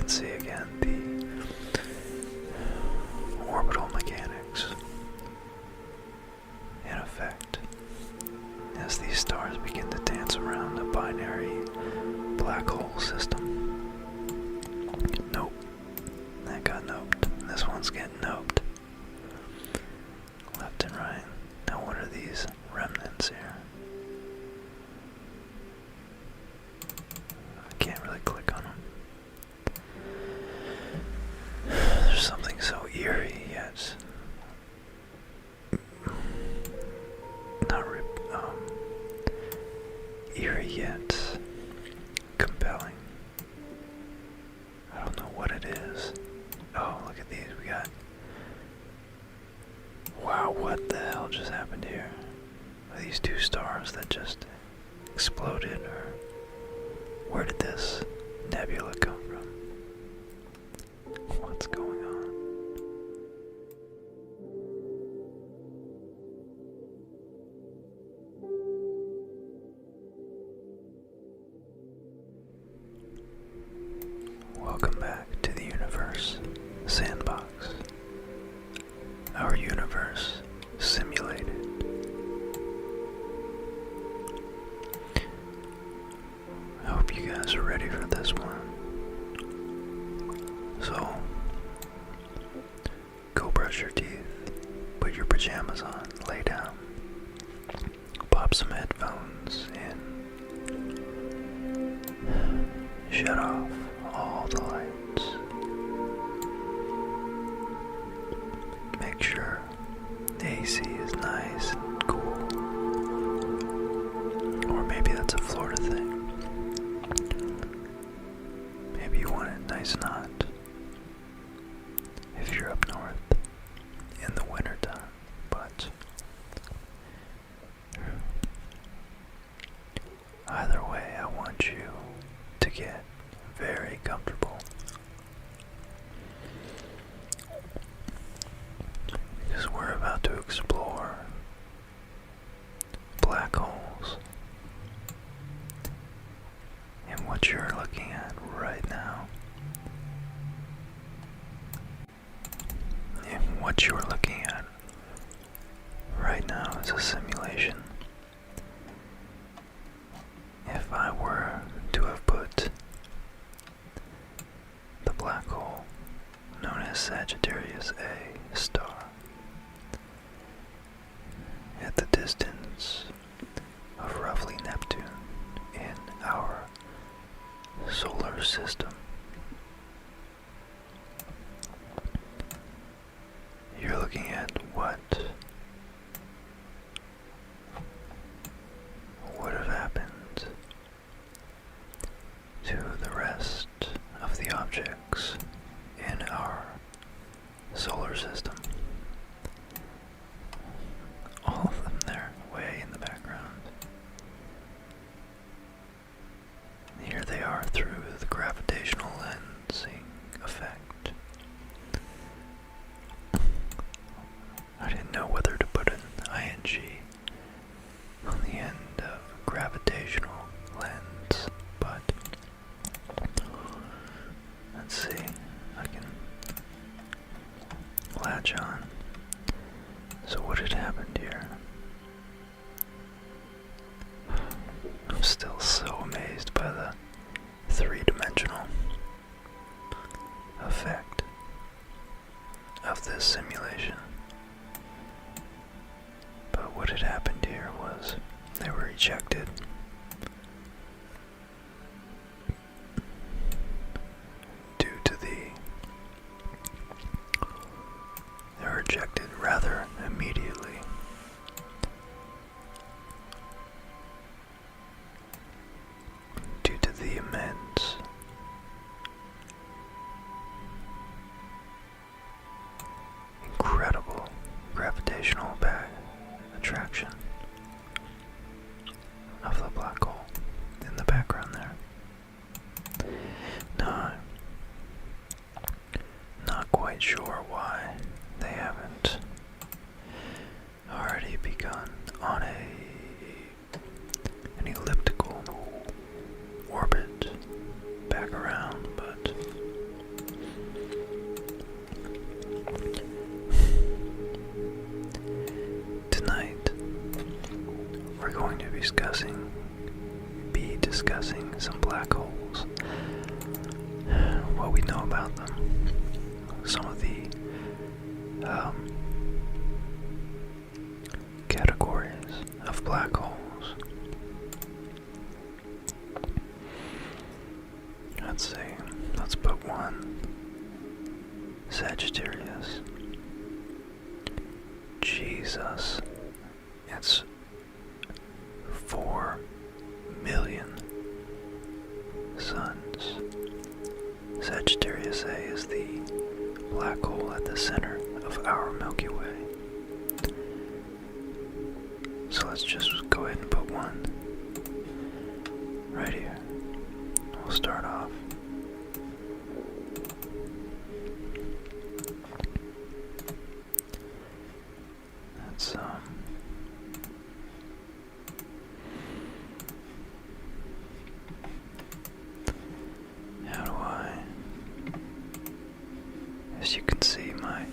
can see again the orbital mechanics in effect as these stars begin to dance around a binary black hole system. Nope. That got noped. This one's getting noped. Left and right. Now what are these remnants here? I can't really click on them. There's something so eerie yet not eerie yet compelling. I don't know what it is. Oh, look at these. We got... Wow, what the hell just happened here? Are these two stars that just exploded, or where did this nebula come from? What's going on? Welcome back to the universe sandbox. Our universe simulated. I hope you guys are ready for this one. So, go brush your teeth, put your pajamas on, lay down, pop some headphones in, shut off all the lights. Make sure the AC is nice and cool. Or maybe that's a Florida thing. Maybe you want it nice and hot if you're up north in the wintertime. But either way, I want you to get very comfortable, because we're about to explore black holes. And what you're looking at right now, is a simulation. If I were to have put the black hole known as Sagittarius A star at the distance of roughly Neptune in our solar system, you're looking at what would have happened to the rest of the objects in our solar system. All of them there, way in the background. Here they are through the gravitational lensing effect. I didn't know whether to put an ing on the end of gravitational lens, but let's see, I can latch on. So what had happened here? I'm still so amazed by the three-dimensional effect of this simulation. But what had happened here was they were ejected they were ejected rather immediately due to the immense incredible gravitational attraction of the black hole in the background there. Now, I'm not quite sure why they haven't already begun on an elliptical orbit back around, but be discussing some black holes, what we know about them, some of the categories of black holes. Let's see, let's put one. Sagittarius. Jesus, it's 4 million suns. Sagittarius A is the black hole at the center of our Milky Way. So let's just go ahead and put one right here. We'll start off. That's how do I, as you can see, my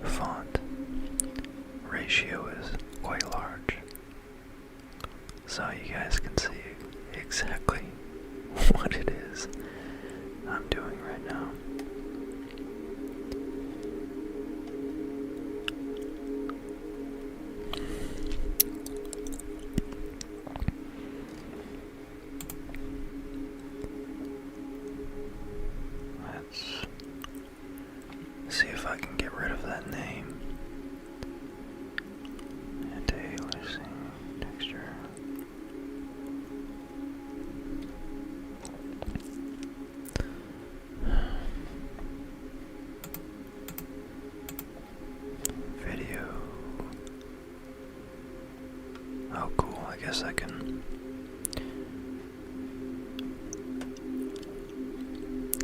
font ratio is quite large, so you guys can see exactly what it is I'm doing right now. Let's see if I can get rid of that name. Anti-aliasing texture. Video. Oh, cool. I guess I can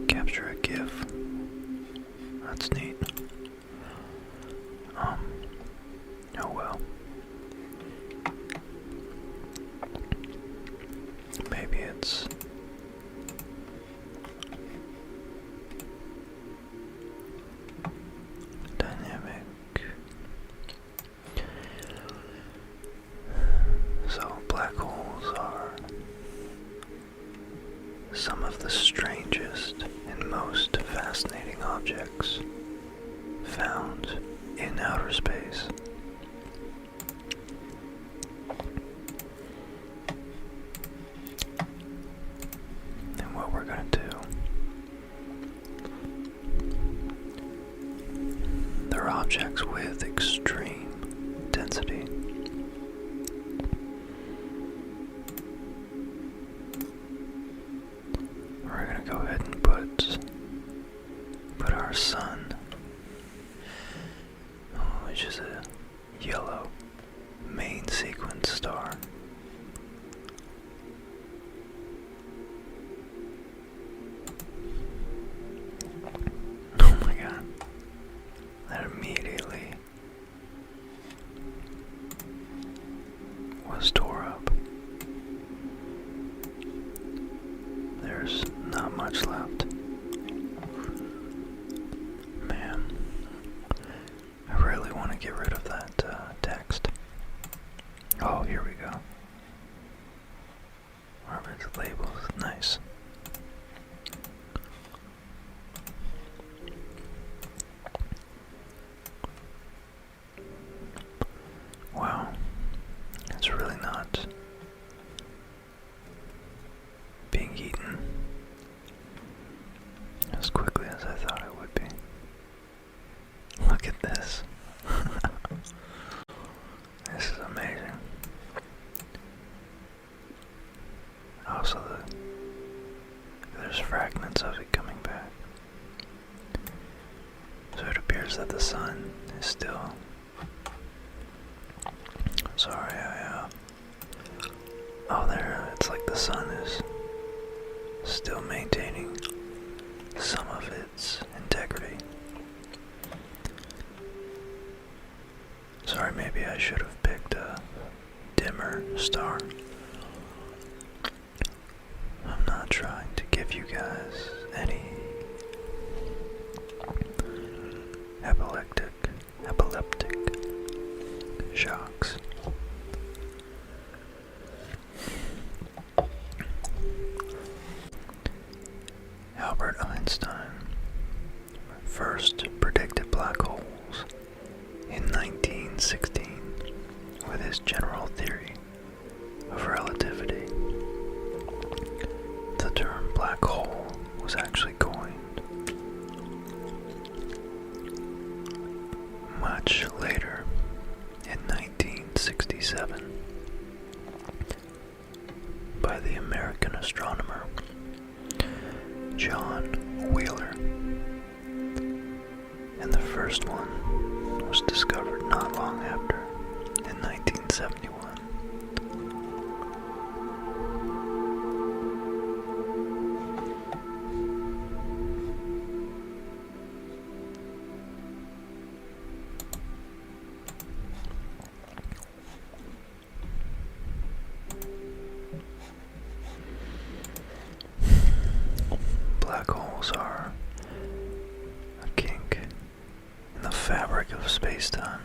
capture a GIF. That's neat. Oh well. Maybe it's dynamic. So black holes are some of the strangest and most fascinating objects found in outer space. And what we're going to do, they're objects with extreme density. We're going to go ahead and put our sun, which is a yellow main sequence star. Oh my god. That immediately was tore up. There's not much left. Man, I really want to get rid of that text. Oh, here we go. Orbit labels, nice. Wow, it's really not being eaten as quickly as I thought it would be. Look at this. This is amazing. Also, there's fragments of it coming back. So it appears that the sun is still... Sorry, oh, there, it's like the sun is still maintaining some of its integrity. Sorry, maybe I should have picked a dimmer star. I'm not trying to give you guys any epileptic shocks. American astronomer John Wheeler, and the first one was discovered not long after, in 1971. Black holes are a kink in the fabric of space-time.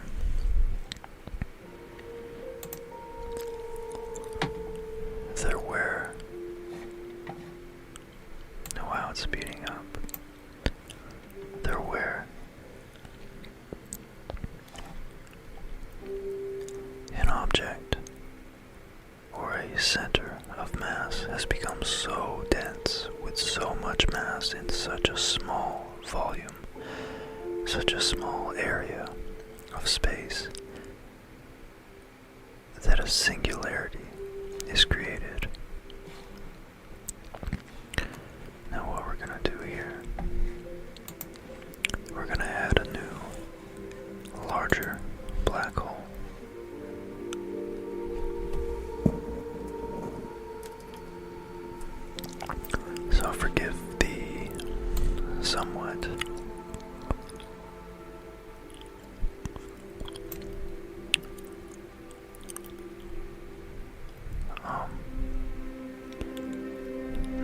They're where... Oh, wow, it's speeding up. They're where an object or a center of mass has become so dense with so much mass in such a small volume, such a small area of space, that a singularity is created. Now what we're going to do here, we're going to add a new, larger black hole. So forgive the somewhat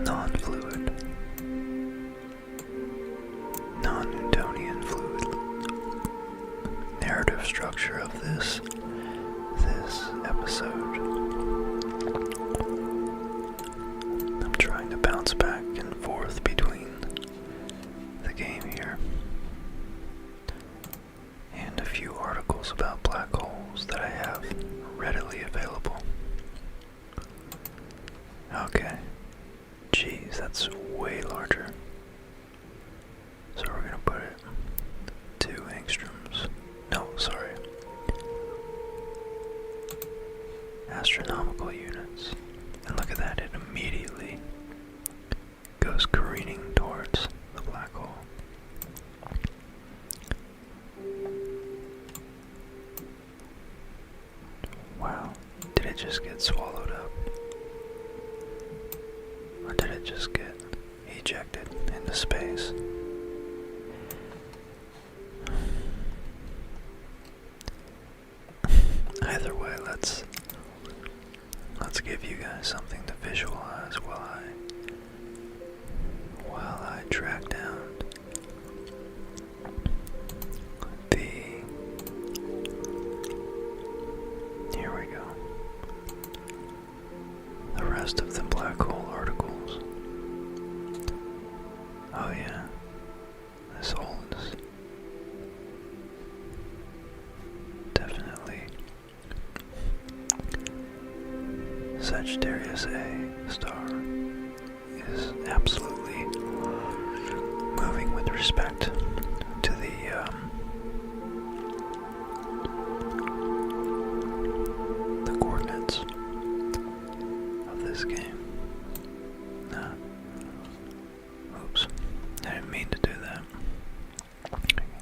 non-fluid, non-Newtonian fluid narrative structure of this episode. I'm trying to bounce back and forth between the game here and a few articles about black holes that I have readily available. Okay. Geez, that's way larger. So we're gonna put it 2 angstroms. No, sorry. Astronomical units. And look at that, it immediately goes careening towards the black hole. Wow, did it just get swallowed up? Or did it just get ejected into space? Either way, let's give you guys something to visualize while I track down here we go, the rest of the black hole articles. Oh yeah, this hole is definitely Sagittarius A star is absolutely moving with respect to the coordinates of this game. Oops, I didn't mean to do that.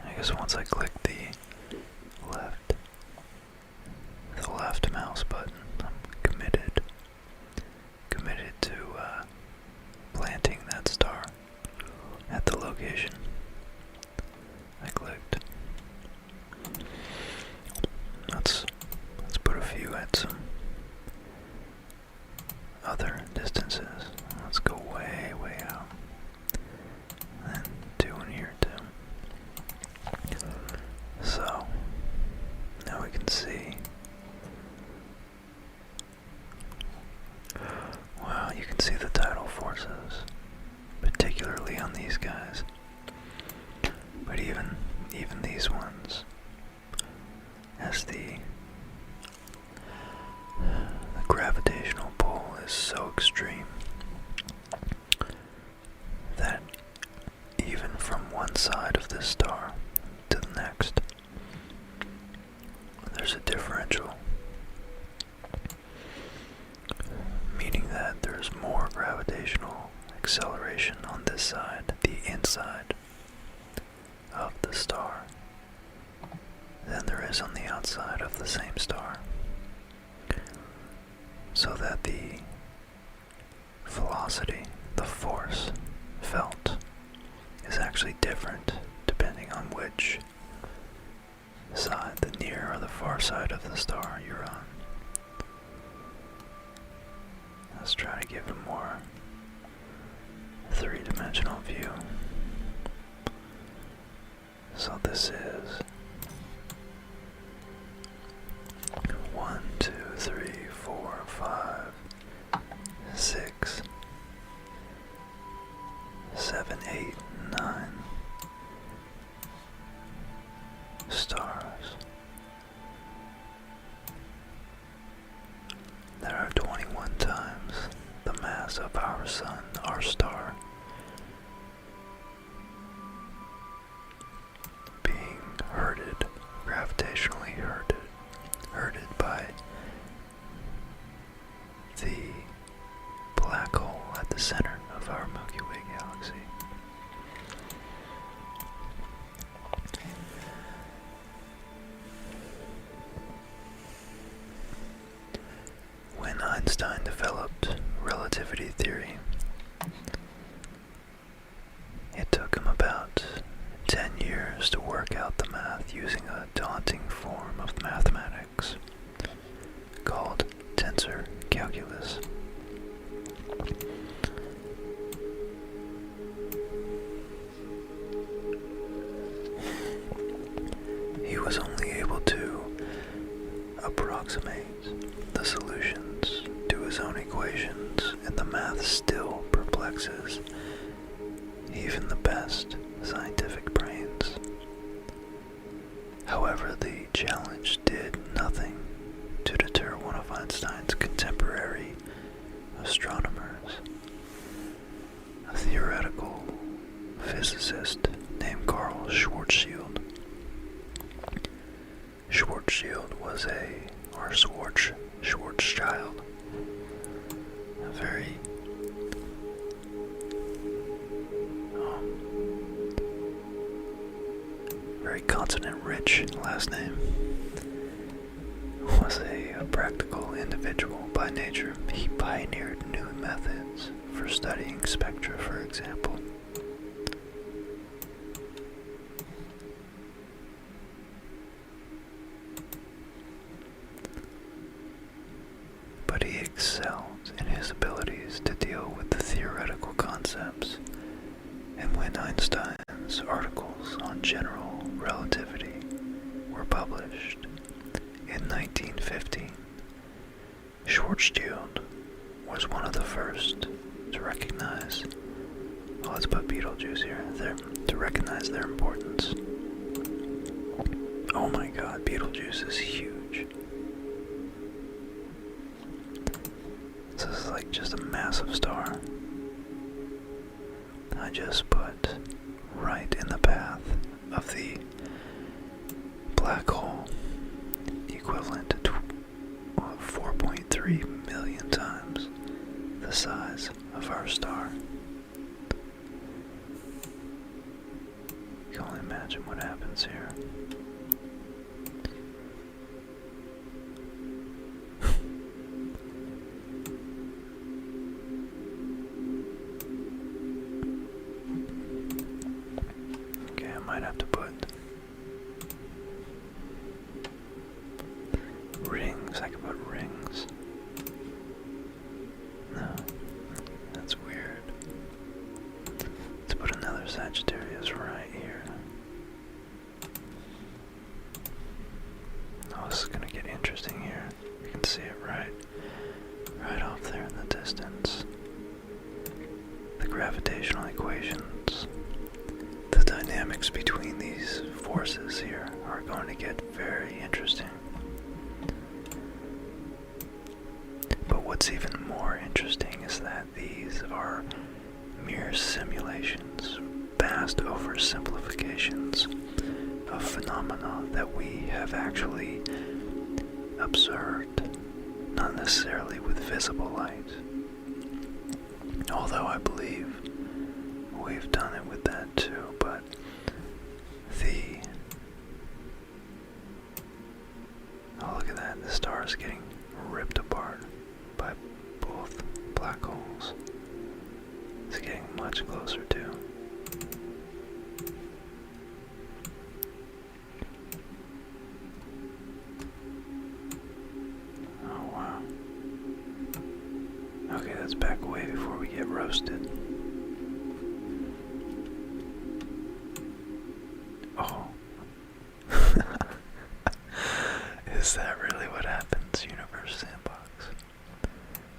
I guess once I click the left mouse button, I'm committed to planting that star at the location I clicked. Let's put a few at some other distances. Let's go way out. And 2 in here too. So now we can see. Wow, you can see the tidal forces, particularly on these guys. But even these ones, as the gravitational pull is so extreme that even from one side of this star to the next, there's a differential, meaning that there's there's more gravitational acceleration on this side, the inside of the star, than there is on the outside of the same star. So that the velocity, the force felt, is actually different depending on which side, the near or the far side of the star you're on. Let's try to give a more three-dimensional view. So this is 1, 2, 3, 4, 5, 6, 7, 8, 9 stars. There are 21 times the mass of our sun, our star, being herded, gravitationally herded by the black hole at the center of our Milky Way galaxy. When Einstein developed relativity theory, it took him about 10 years to work out the math using a daunting form of mathematics called tensor calculus. He was only able to approximate the solutions to his own equations, and the math still perplexes even the best scientific brains. However, the challenge did nothing to deter one of Einstein's contemporary astronomers, a theoretical physicist named Carl Schwarzschild. Schwarzschild was Schwarzschild, a very consonant-rich last name, was a practical individual by nature. He pioneered new methods for studying spectra, for example. But he excelled in his abilities to deal with the theoretical concepts, and when Einstein's articles on general relativity were published in 1915, Schwarzschild was one of the first to recognize, well, let's put Beetlejuice here, to recognize their importance. Oh my god, Beetlejuice is huge. This is like just a massive star. I just put right in the path of the black hole, equivalent to 4.3 million times the size of our star. You can only imagine what happens here. Might have to put rings. I could put rings. No, that's weird. Let's put another Sagittarius right here. Oh, this is gonna get interesting here. You can see it right off there in the distance. The gravitational equations. The dynamics between these forces here are going to get very interesting. But what's even more interesting is that these are mere simulations, vast oversimplifications of phenomena that we have actually observed, not necessarily with visible light. Although I believe we've done it with that too, but the... Oh, look at that. The star is getting ripped apart by both black holes. It's getting much closer too. Oh wow. Okay, let's back away before we get roasted. Oh. Is that really what happens, Universe Sandbox?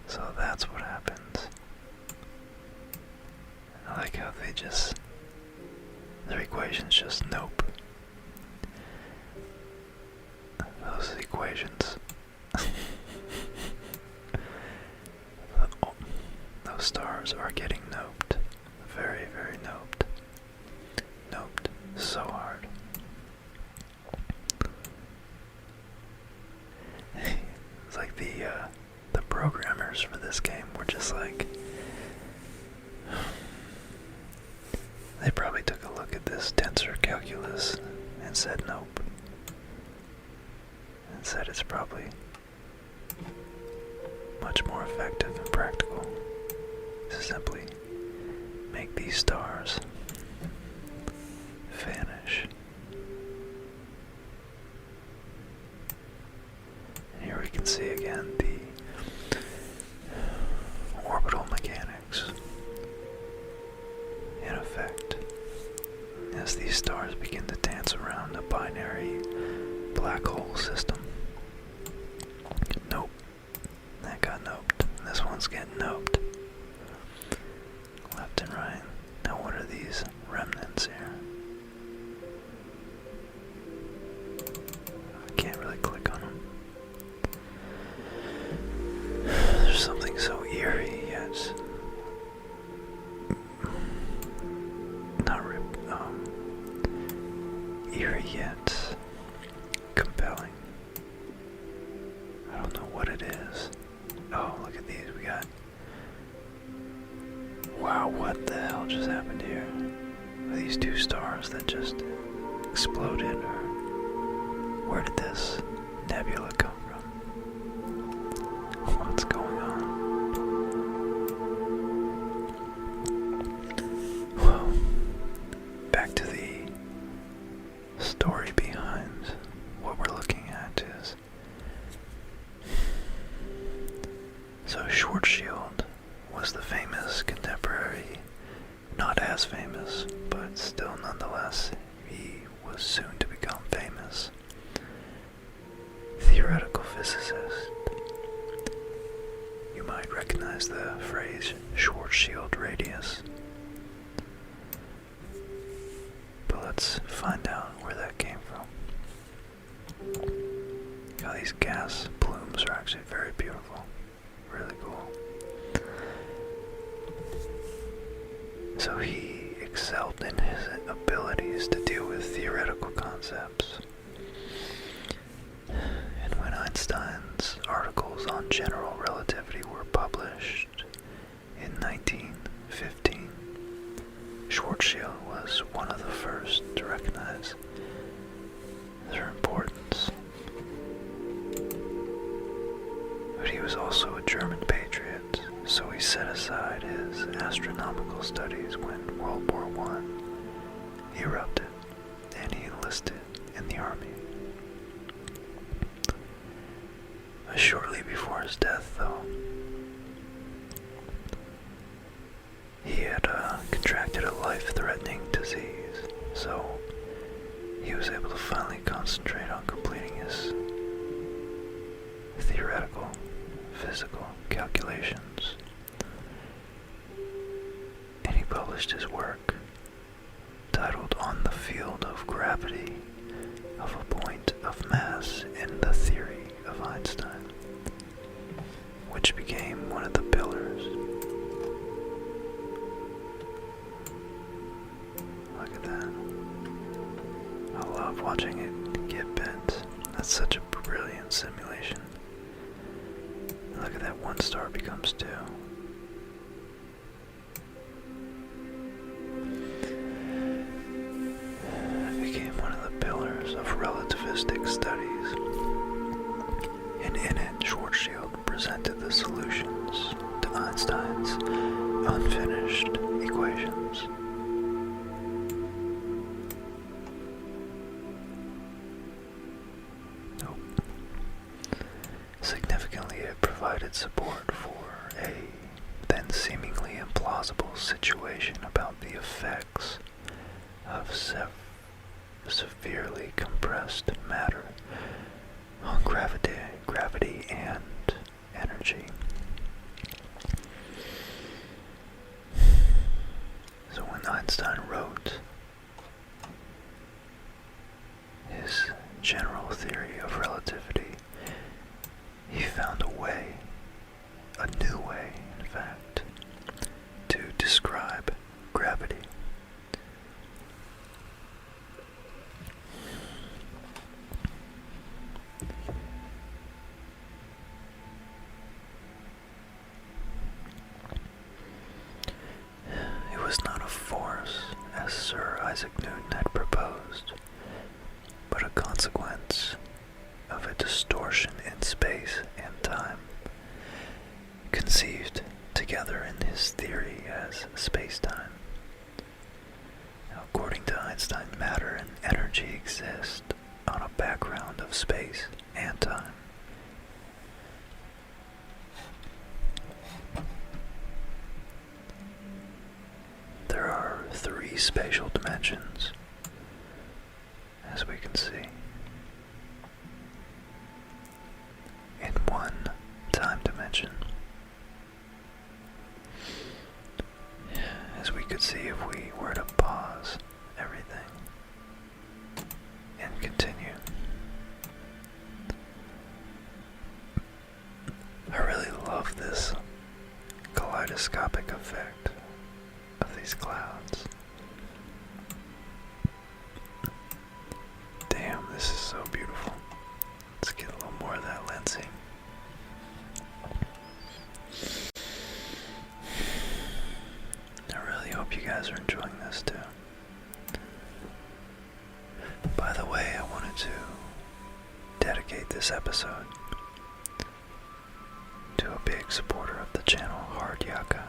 So that's what happens. I like how they just... their equations just nope. Those equations. Those stars are getting noped. Very, very noped. Noped so hard. It's like the programmers for this game were just like, they probably took a look at this tensor calculus and said nope. And said it's probably much more effective and practical to simply make these stars vanish. And here we can see again the orbital mechanics in effect as these stars begin to dance around a binary black hole system. Nope. That got noped. This one's getting noped. Left and right. Now what are these remnants here? I can't really click on them. There's something so eerie yet eerie yet compelling. I don't know what it is. Oh, look at these. We got... Wow, what the hell just happened here? Are these two stars that just exploded, or where did this nebula come from? What's going on? Well, back to the story behind what we're looking at is... So Schwarzschild was the famous contemporary, not as famous, but still nonetheless, he was soon to become famous, theoretical physicist. You might recognize the phrase Schwarzschild radius. But let's find out where that came from. Now these gas plumes are actually very beautiful. Really cool. So he excelled in his abilities to deal with theoretical concepts. And when Einstein's articles on general relativity were published in 1915, Schwarzschild was one of the first to recognize their importance. But he was also a German patriot, so he set aside his astronomical studies when World War I erupted and he enlisted in the army. Shortly before his death, though, he had contracted a life-threatening disease, so he was able to finally concentrate on completing his theoretical physical calculations. And he published his work titled On the Field of Gravity of a Point of Mass in the Theory of Einstein, which became one of the pillars. Look at that. I love watching it get bent. That's such a brilliant simulation. Look at that, one star becomes two. relativistic studies. And in it, Schwarzschild presented the solutions to Einstein's unfinished equations. Significantly, it provided support for a then seemingly implausible situation about the effects of severely compressed matter on gravity and energy. So when Einstein wrote his general theory of relativity, he found a new way, in fact, to describe gravity. It was not a force, as Sir Isaac Newton had proposed, but a consequence of a distortion in space and time, conceived together in his theory as space-time. According to Einstein, matter and energy exist on a background of space and time. There are 3 spatial dimensions, as we can see, in 1 time dimension. As we could see if we were to pause everything and continue. I really love this kaleidoscopic effect of these clouds. Damn, this is so beautiful. Let's get a little more of that lensing. I really hope you guys are enjoying this too. By the way, I wanted to dedicate this episode to a big supporter of the channel, Hard Yaka,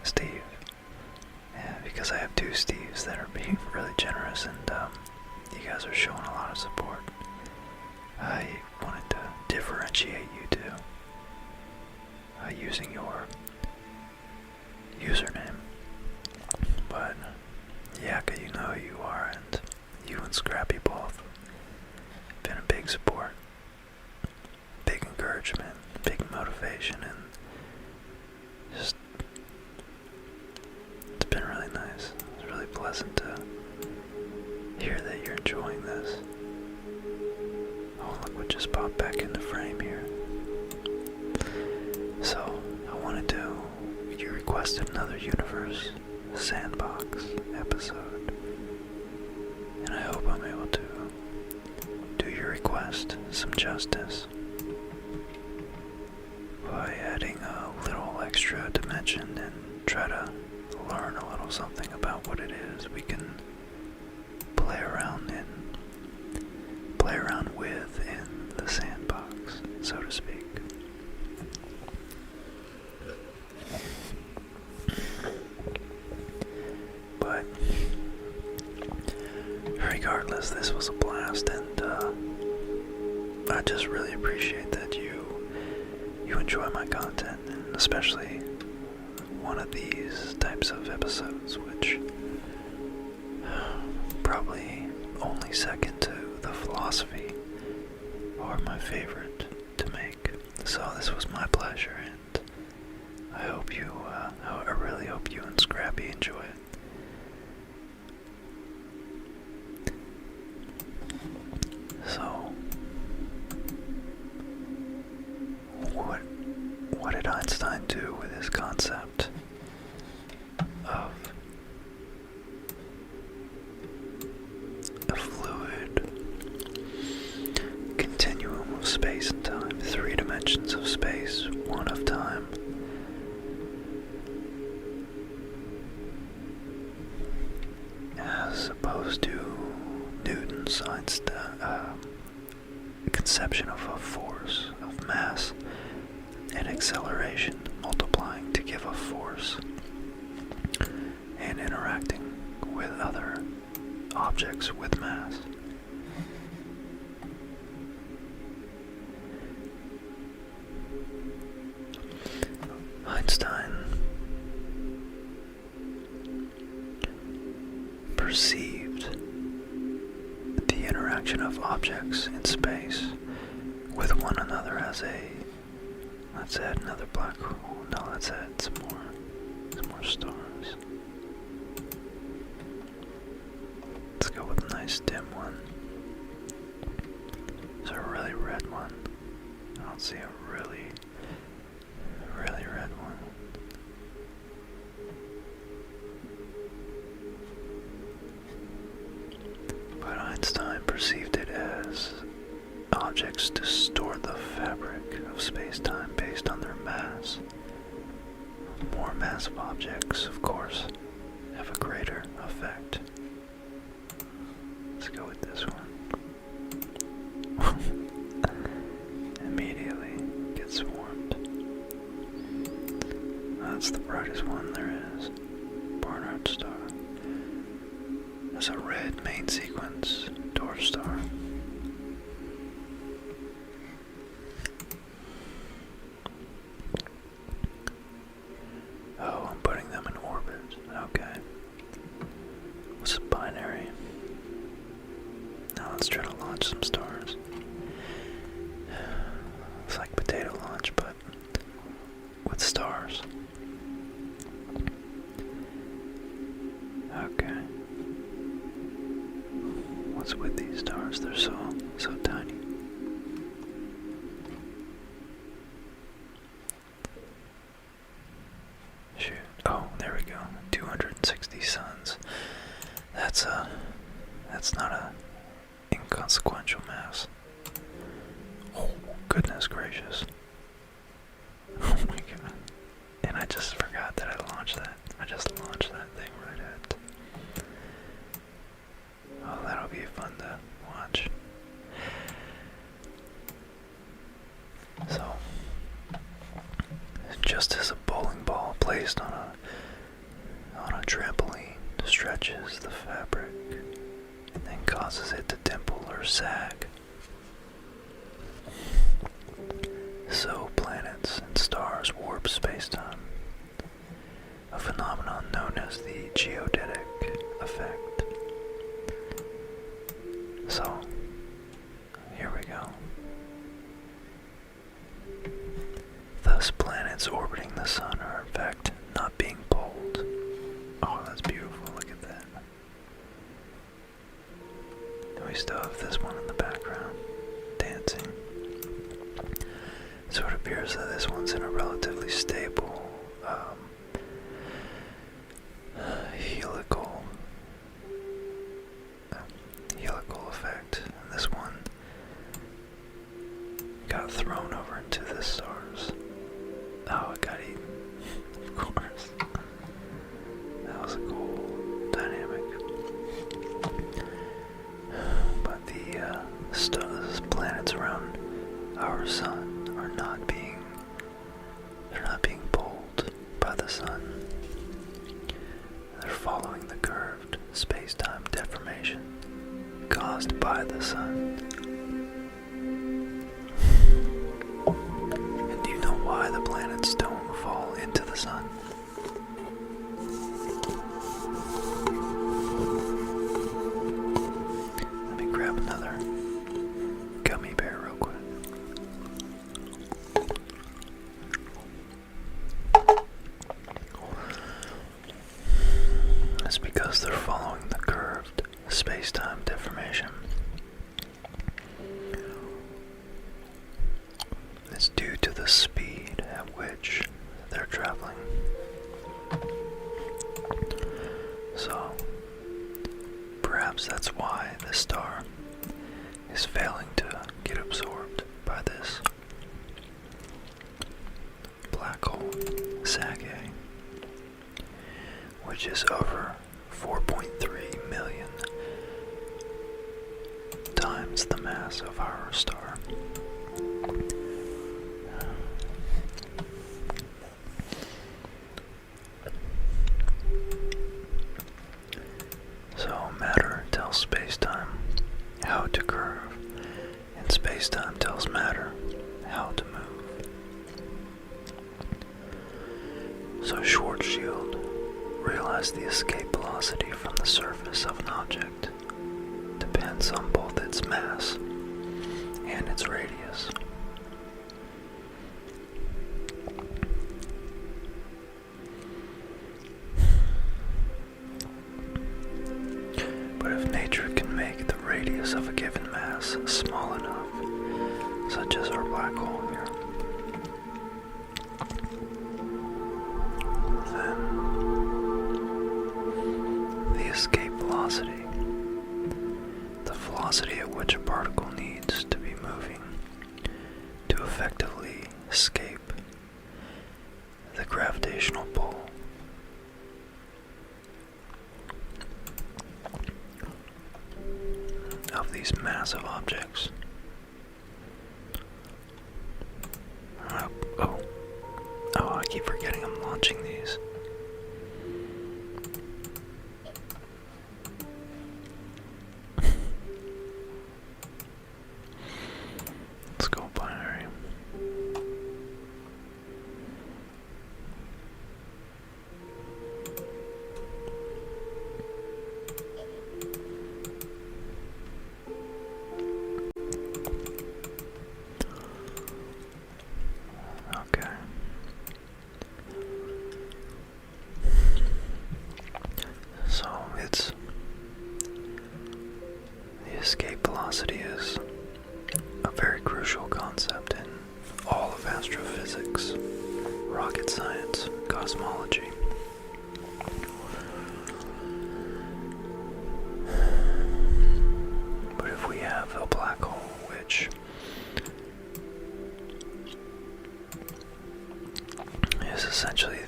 Steve. Yeah, because I have 2 Steves that are being really generous, and you guys are showing a lot of support. I wanted to differentiate you two using your username. But Yaka, you know who you are, and you and Scrappy both been a big support, big encouragement, big motivation, and just it's been really nice. It's really pleasant to hear that you're enjoying this. Oh, look what just popped back into frame here. So, I wanted to, you requested another Universe Sandbox episode, and I hope I'm able to do your request some justice by adding a little extra dimension and try to learn a little something about what it is we can play around with in the sandbox, so to speak. But regardless, this was a blast, and I just really appreciate that you enjoy my content, and especially one of these types of episodes, which probably only second to the philosophy are my favorite to make. So this was my pleasure, and I hope you, I really hope you and Scrappy enjoy it. So, what did Einstein do with his concept of a fluid continuum of space and time, 3 dimensions of space, 1 of time? As opposed to Newton's conception of a force, of mass and acceleration multiplying to give a force, and interacting with other objects with mass. Einstein perceived the interaction of objects in space with one another as a, let's add another black hole. No, let's add some more stars. Let's go with a nice dim one. Is there a really red one? I don't see a really red one. But Einstein perceived it as objects distort the fabric of space-time based on their mass. More massive objects, of course, have a greater effect. Let's go with this one. Immediately gets swarmed. That's the brightest one there is. Barnard star. There's a red main sequence dwarf star. Oh, I'm putting them in orbit. Okay. What's a binary? Now let's try to launch some stars. It's like potato launch, but with stars. Okay. What's with these stars? They're so tiny. Shoot. Oh, there we go. 260 suns. That's not a inconsequential mass. Oh, goodness gracious. Oh my god. And I just forgot that I launched that. I just launched that thing right at. Oh, that'll be fun to watch. So, just as a bowling ball placed on a trampoline stretches the fabric and then causes it to dimple or sag, so planets and stars warp space-time, a phenomenon known as the geodetic effect. So, here we go. Thus, planets orbiting the sun are in fact not being pulled. Oh, that's beautiful, look at that. And we still have this one in the background, dancing. So it appears that this one's in a relatively stable helical effect. And this one got thrown over into the stars. Oh, it got eaten. Of course. That was a cool dynamic. But the stars, planets around our sun are not being pulled by the sun. They're following the curved space-time deformation caused by the sun. And do you know why the planets don't fall into the sun? Let me grab another gummy bear real quick. It's because they're following the curved space-time deformation. It's due to the speed at which they're traveling. So, perhaps that's why the star is failing to get absorbed by this black hole, Sag A, which is over 4.3 million times the mass of our star. So matter tells space-time how to curve, and space-time tells matter how to move. So Schwarzschild realized the escape velocity from the surface of an object depends on both its mass and its radius. But if nature can make the radius of a given mass small enough, such as our black hole here, then the escape velocity, the velocity at which a particle needs to be moving to effectively escape the gravitational pull of these massive objects. Oh, I keep forgetting I'm launching these. Let's go binary. Okay. So it's the escape velocity is a very crucial concept in all of astrophysics, rocket science, cosmology. But if we have a black hole which is essentially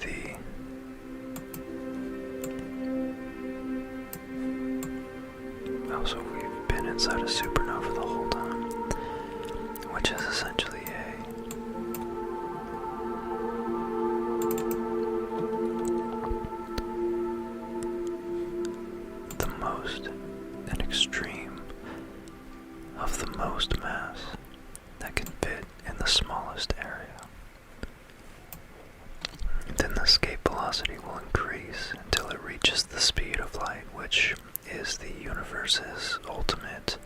so we've been inside a supernova the whole time, which is essentially an extreme of the most mass that can fit in the smallest area. Then the escape velocity will increase until it reaches the speed of light, which is the universe's ultimate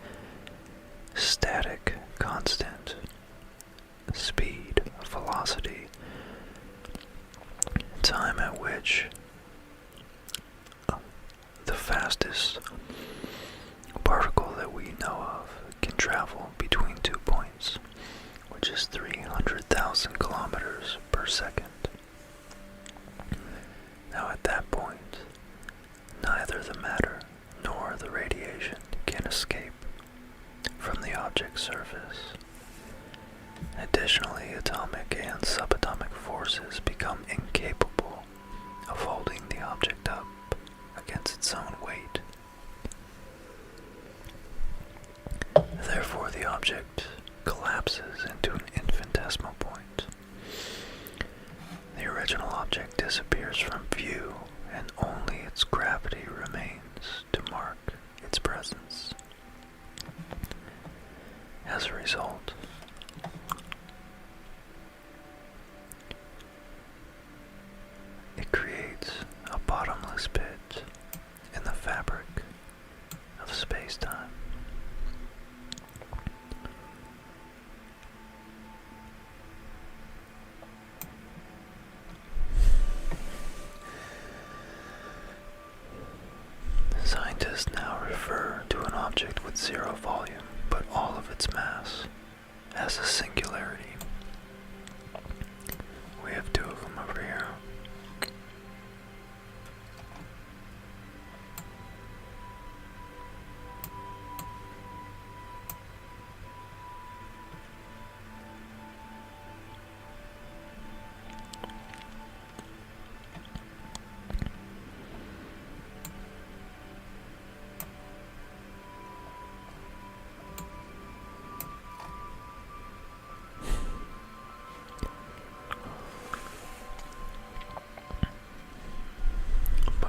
static constant speed, velocity, time at which the fastest particle that we know of can travel between 2 points, which is 300,000 kilometers per second. Now at that point, neither the matter nor the radiation can escape from the object's surface. Additionally, atomic and subatomic forces become incapable of holding the object up against its own weight. Therefore, the object collapses into an infinitesimal point. The original object disappears from view, and only its gravity remains to mark its presence. As a result, it creates a bottomless pit in the fabric of space-time. Scientists now refer to an object with zero volume, but all of its mass, as a singularity. We have two of them over here.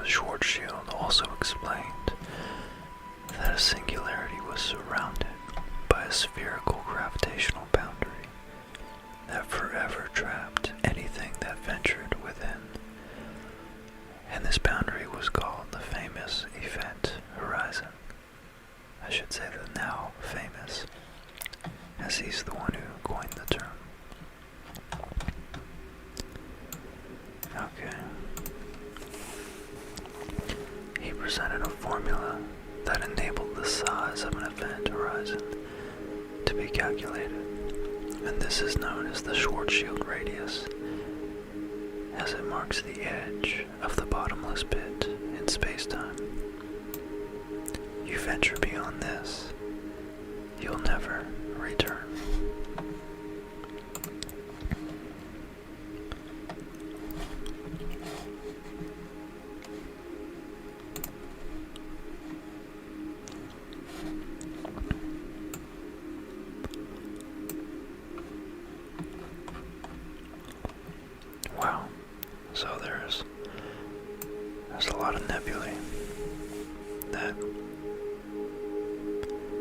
Schwarzschild also explained that a singularity was surrounded by a spherical gravitational boundary that forever trapped anything that ventured within. And this boundary was called the famous event horizon. I should say the now famous, as he's the one who coined the term. Okay. He presented a formula that enabled the size of an event horizon to be calculated, and this is known as the Schwarzschild radius, as it marks the edge of the bottomless pit in space-time. You venture beyond this, you'll never return. Wow, so there's a lot of nebulae,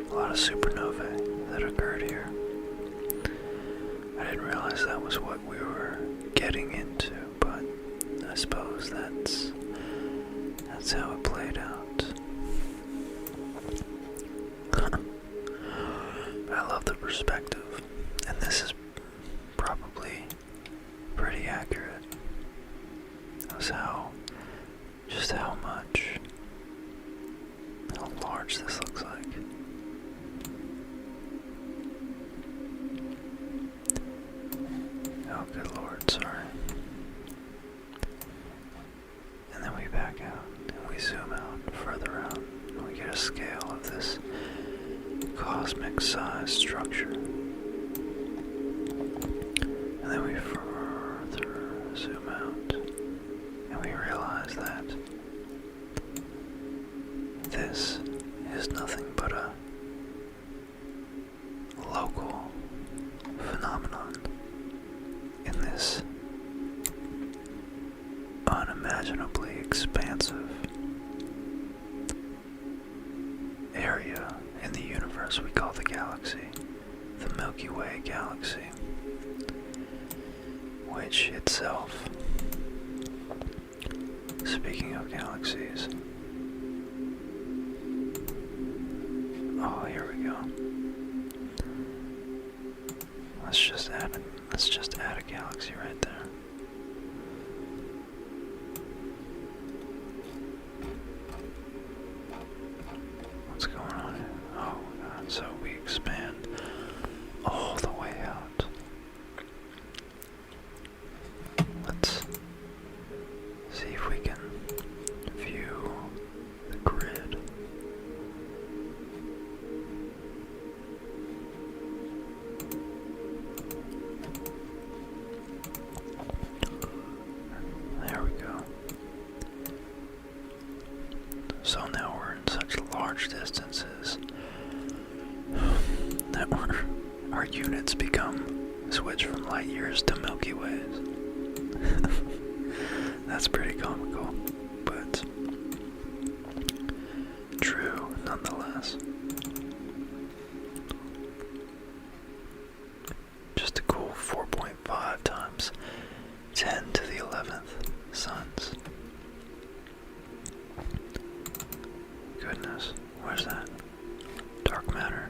a lot of supernovae that occurred here. I didn't realize that was what we were getting into, but I suppose that's how it played out. But I love the perspective, and this is probably pretty accurate. As just how large this looks like. Oh, good Lord, sorry. And then we back out, and we zoom out, further out, and we get a scale of this cosmic size structure. And then we further zoom out, and we realize that this is nothing but a local phenomenon in this unimaginably expansive area in the universe we call the galaxy, the Milky Way galaxy, which itself, speaking of galaxies, oh, here we go. Let's just add a galaxy right there. What's going on here? Oh God, so we expand all the way out. Let's see if we can view the grid. There we go. So now we're in such large distances that our units switch from light years to Milky Ways. That's pretty comical, but true nonetheless. Just a cool 4.5 times 10 to the 11th suns. Goodness, where's that? Dark matter.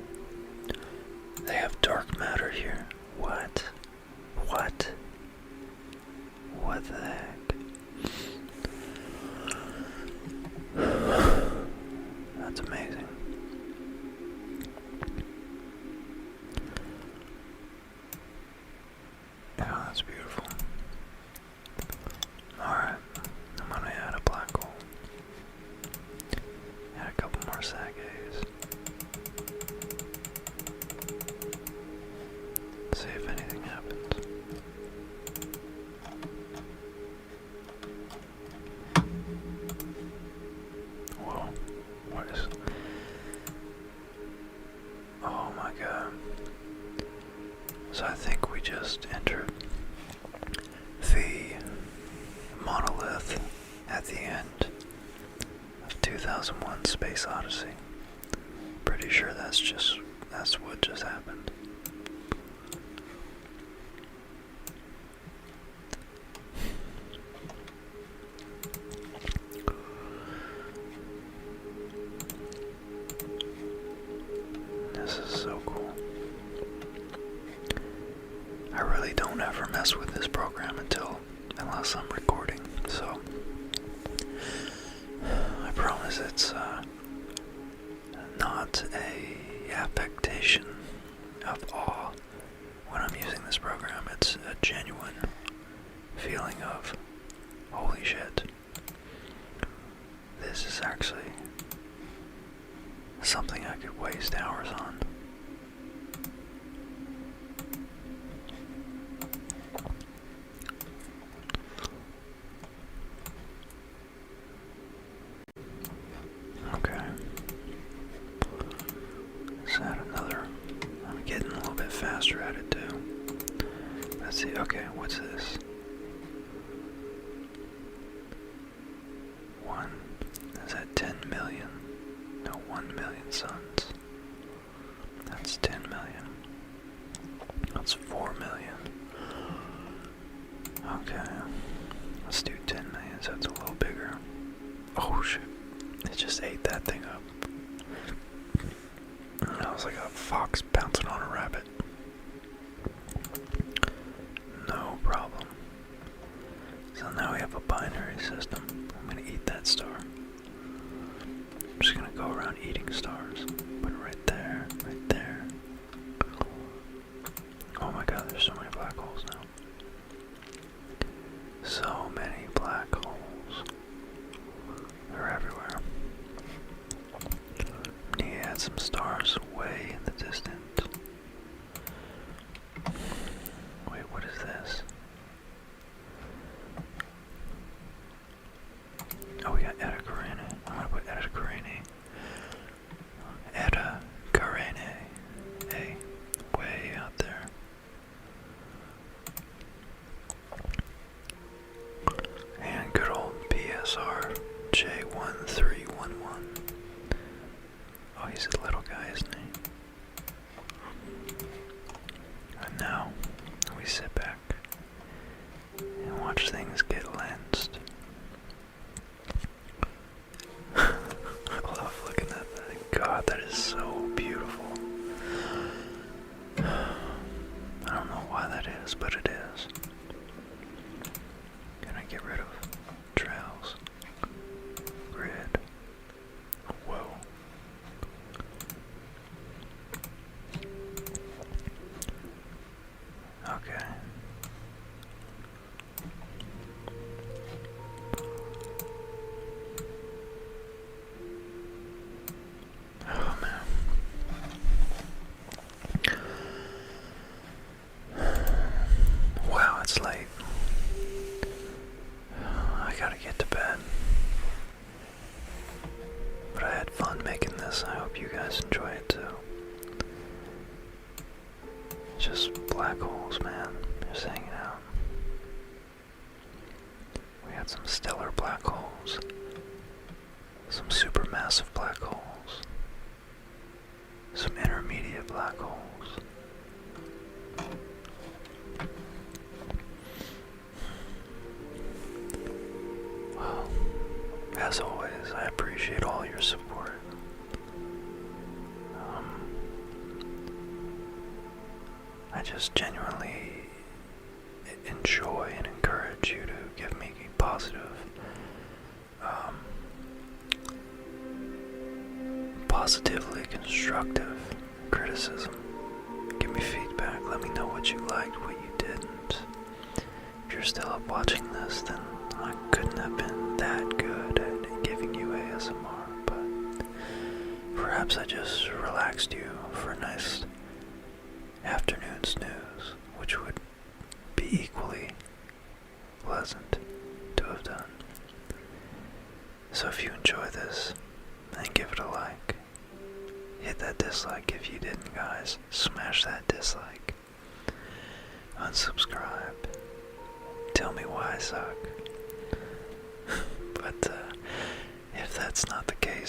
They have dark matter here. What? What? What the heck? That's amazing. Oh, that's beautiful. Alright, I'm gonna add a black hole. Add a couple more Sagays. See if anything happens. Whoa, what is... Oh my God. So I think we just entered the monolith at the end 2001 Space Odyssey. Pretty sure that's what just happened. This is so cool. I really don't ever mess with this program unless I'm recording, so I promise it's not a affectation of awe when I'm using this program. It's a genuine feeling of, holy shit, this is actually something I could waste hours on. Okay. Is that another? I'm getting a little bit faster at it too. Let's see. Okay, what's this? Is that 10 million? No, 1 million suns. That's 10 million. That's 4 million. Okay. Let's do 10 million, so it's a little bigger. Oh shit. It just ate that thing up. That was like a fox bouncing on a rabbit. No problem. So now we have a binary system. I'm gonna eat that star. I'm just gonna go around eating stars. Put it right there, right there. Oh my god, there's so many black holes now. So many black holes. They're everywhere. Need to add some stars way in the distance. Wait, what is this? Oh, we got Eta Carinae. I'm gonna put Eta Carinae. Eta Carinae. Hey, way out there. And good old PSR J1311. Oh, he's a little guy, isn't he? And now we sit back and watch things get lensed. I love looking at that. God, that is so beautiful. I don't know why that is, but it is. Can I get rid of trails? Grid. Whoa. Okay. Oh man. Wow, it's late. I gotta get to bed. But I had fun making this. I hope you guys enjoy it too. Just black holes, man. Just hanging out. We had some stellar black holes. Some supermassive black holes. Some intermediate black holes. Well, as always, I appreciate all your support. I just genuinely enjoy and encourage you to give me positive, positively constructive criticism. Give me feedback. Let me know what you liked, what you didn't. If you're still up watching this, then I couldn't have been that good at giving you ASMR, but perhaps I just relaxed you for a nice afternoon snooze, which would be equally pleasant to have done. So if you enjoy this, then give it a like. Hit that dislike if you didn't, guys. Smash that dislike. Unsubscribe. Tell me why I suck. But if that's not the case,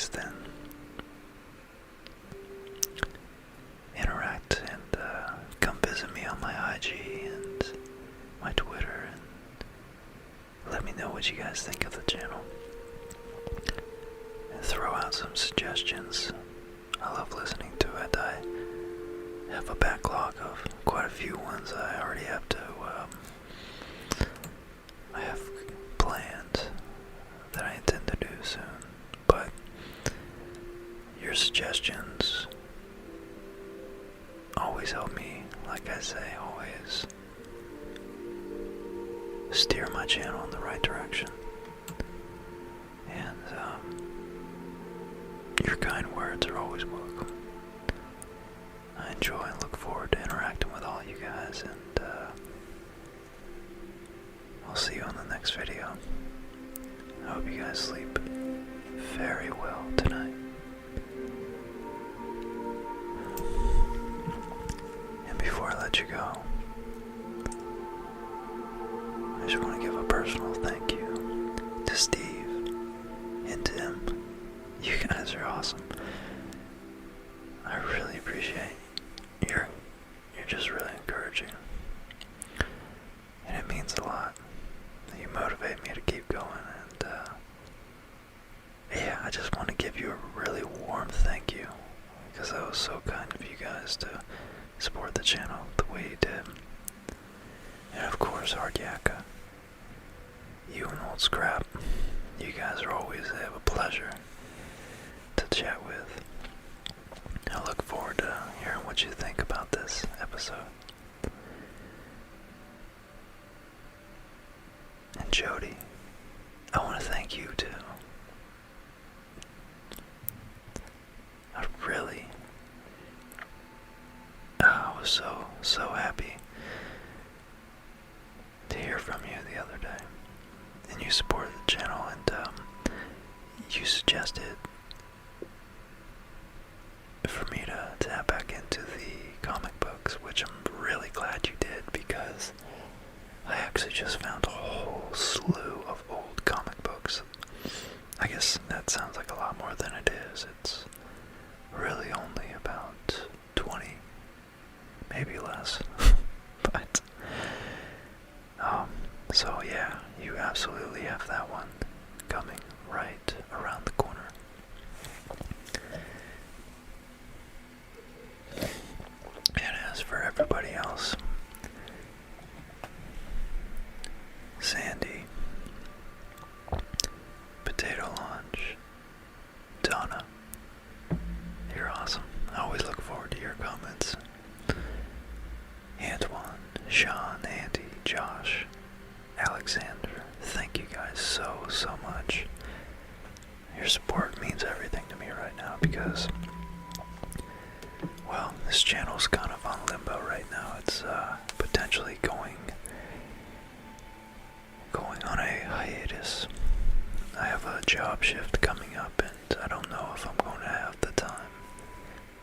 know what you guys think of the channel. And throw out some suggestions. I love listening to it. I have a backlog of quite a few ones I already have to, I have planned that I intend to do soon. But your suggestions always help me, like I say, always steer my channel in the right direction. And your kind words are always welcome. I enjoy and look forward to interacting with all you guys, and I'll see you on the next video. I hope you guys sleep very well tonight. And before I let you go, I just want to give a personal thank you to Steve and Tim. You guys are awesome. I really appreciate you're just really encouraging, and it means a lot. You motivate me to keep going, and yeah, I just want to give you a really warm thank you, because that was so kind of you guys to support the channel the way you did. And of course, Hard Yakka, you and Old Scrap, you guys are always a pleasure to chat with. I look forward to hearing what you think about this episode. And Jody, I want to thank you too. I was so happy to hear from you the other day. And you supported the channel, and you suggested for me to tap back into the comic books, which I'm really glad you did, because I actually just found a whole slew of old comic books. I guess that sounds like a lot more than it is. It's really only about 20, maybe less. But so yeah, you absolutely have that one coming right around the corner. And as for everybody else, Sandy, Potato Launch, Donna, you're awesome. I always look forward to your comments. Antoine, Sean, Andy, Josh, Alexander, thank you guys so much. Your support means everything to me right now, because, well, this channel's kind of on limbo right now. It's potentially going on a hiatus. I have a job shift coming up, and I don't know if I'm going to have the time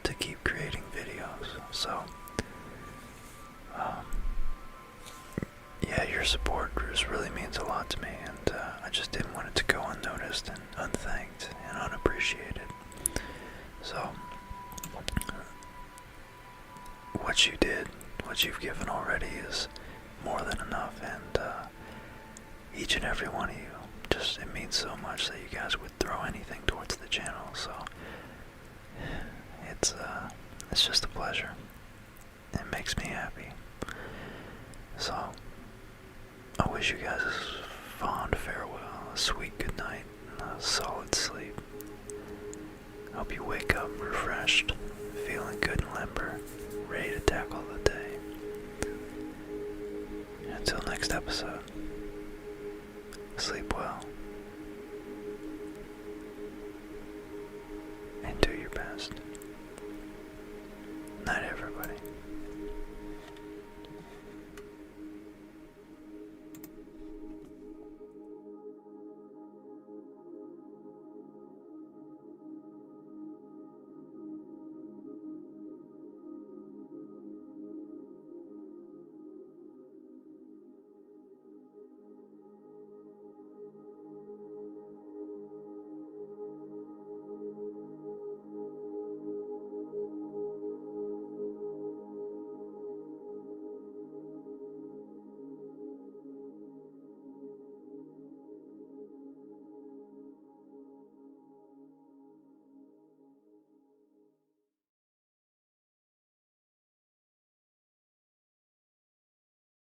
to keep creating videos. So yeah, your support just really means a lot to me, and I just didn't want it to go unnoticed and unthanked and unappreciated. So what you did, what you've given already, is more than enough, and each and every one of you, just, it means so much that you guys would throw anything towards the channel. So it's just a pleasure. It makes me happy. So I wish you guys a fond farewell, a sweet good night, and a solid sleep. I hope you wake up refreshed, feeling good and limber, ready to tackle the day. Until next episode, sleep well, and do your best.